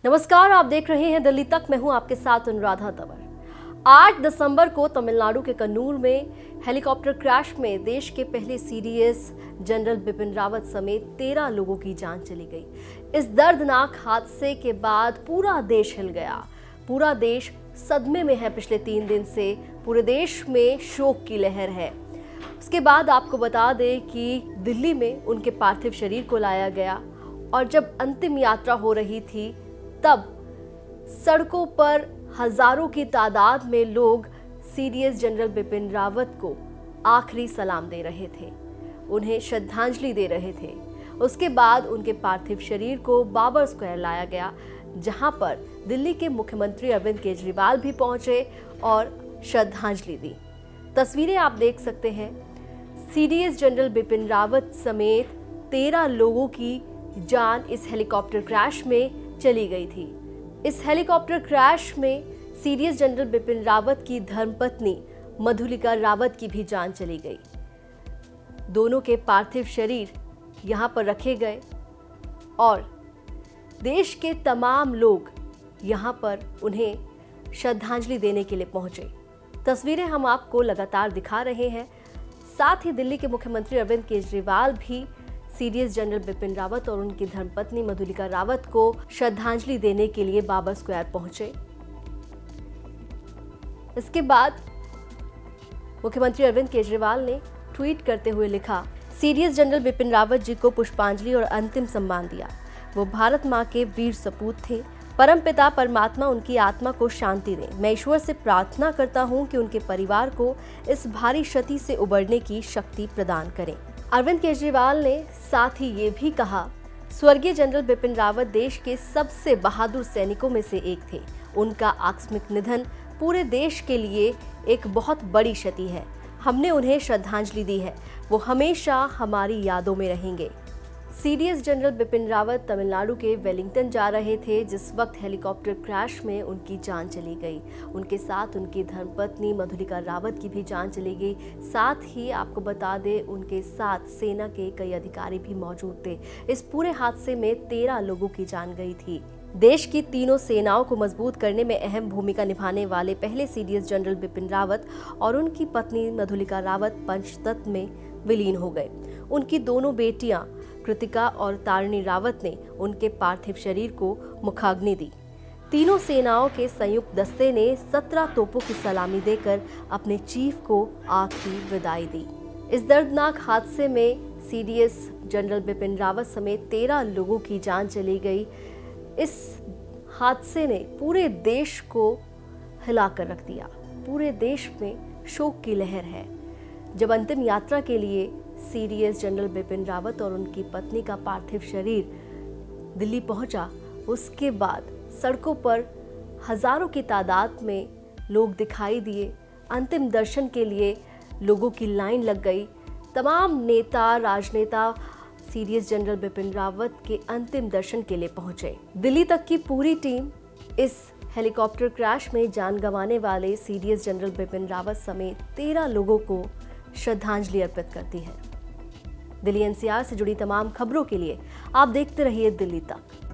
नमस्कार, आप देख रहे हैं दिल्ली तक। मैं हूं आपके साथ अनुराधा तंवर। 8 दिसंबर को तमिलनाडु के कन्नूर में हेलीकॉप्टर क्रैश में देश के पहले सीडीएस जनरल बिपिन रावत समेत 13 लोगों की जान चली गई। इस दर्दनाक हादसे के बाद पूरा देश हिल गया। पूरा देश सदमे में है। पिछले 3 दिन से पूरे देश में शोक की लहर है। उसके बाद आपको बता दें कि दिल्ली में उनके पार्थिव शरीर को लाया गया और जब अंतिम यात्रा हो रही थी तब सड़कों पर हजारों की तादाद में लोग सीडीएस जनरल बिपिन रावत को आखिरी सलाम दे रहे थे, उन्हें श्रद्धांजलि दे रहे थे। उसके बाद उनके पार्थिव शरीर को बाबर स्क्वायर लाया गया, जहां पर दिल्ली के मुख्यमंत्री अरविंद केजरीवाल भी पहुंचे और श्रद्धांजलि दी। तस्वीरें आप देख सकते हैं। सीडीएस जनरल बिपिन रावत समेत 13 लोगों की जान इस हेलीकॉप्टर क्रैश में चली गई थी। इस हेलीकॉप्टर क्रैश में सीडीएस जनरल बिपिन रावत की धर्मपत्नी मधुलिका रावत की भी जान चली गई। दोनों के पार्थिव शरीर यहां पर रखे गए और देश के तमाम लोग यहां पर उन्हें श्रद्धांजलि देने के लिए पहुंचे। तस्वीरें हम आपको लगातार दिखा रहे हैं। साथ ही दिल्ली के मुख्यमंत्री अरविंद केजरीवाल भी सीडीएस जनरल बिपिन रावत और उनकी धर्मपत्नी मधुलिका रावत को श्रद्धांजलि देने के लिए बाबर स्क्वायर पहुंचे। इसके बाद मुख्यमंत्री अरविंद केजरीवाल ने ट्वीट करते हुए लिखा, सीडीएस जनरल बिपिन रावत जी को पुष्पांजलि और अंतिम सम्मान दिया। वो भारत मां के वीर सपूत थे। परमपिता परमात्मा उनकी आत्मा को शांति दे। मैं ईश्वर से प्रार्थना करता हूं कि उनके परिवार को इस भारी क्षति से उबरने की शक्ति प्रदान करें। अरविंद केजरीवाल ने साथ ही ये भी कहा, स्वर्गीय जनरल बिपिन रावत देश के सबसे बहादुर सैनिकों में से एक थे। उनका आकस्मिक निधन पूरे देश के लिए एक बहुत बड़ी क्षति है। हमने उन्हें श्रद्धांजलि दी है। वो हमेशा हमारी यादों में रहेंगे। सीडीएस जनरल बिपिन रावत तमिलनाडु के वेलिंगटन जा रहे थे जिस वक्त हेलीकॉप्टर क्रैश में उनकी जान चली गई। उनके साथ उनकी धर्मपत्नी मधुलिका रावत की भी जान चली गई। साथ ही आपको बता दें, उनके साथ सेना के कई अधिकारी भी मौजूद थे। इस पूरे हादसे में 13 लोगों की जान गई थी। देश की तीनों सेनाओं को मजबूत करने में अहम भूमिका निभाने वाले पहले सीडीएस जनरल बिपिन रावत और उनकी पत्नी मधुलिका रावत पंचतत्व में विलीन हो गए। उनकी दोनों बेटियां कृतिका और तारिणी रावत ने उनके पार्थिव शरीर को मुखाग्नि दी। तीनों सेनाओं के संयुक्त दस्ते ने 17 तोपों की सलामी देकर अपने चीफ को आखिरी विदाई दी। इस दर्दनाक हादसे में सीडीएस जनरल बिपिन रावत समेत 13 लोगों की जान चली गई। इस हादसे ने पूरे देश को हिलाकर रख दिया। पूरे देश में शोक की लहर है। जब अंतिम यात्रा के लिए सीडीएस जनरल बिपिन रावत और उनकी पत्नी का पार्थिव शरीर दिल्ली पहुंचा, उसके बाद सड़कों पर हजारों की तादाद में लोग दिखाई दिए। अंतिम दर्शन के लिए लोगों की लाइन लग गई। तमाम नेता, राजनेता सीडीएस जनरल बिपिन रावत के अंतिम दर्शन के लिए पहुंचे। दिल्ली तक की पूरी टीम इस हेलीकॉप्टर क्रैश में जान गंवाने वाले सीडीएस जनरल बिपिन रावत समेत 13 लोगों को श्रद्धांजलि अर्पित करती है। दिल्ली एनसीआर से जुड़ी तमाम खबरों के लिए आप देखते रहिए दिल्ली तक।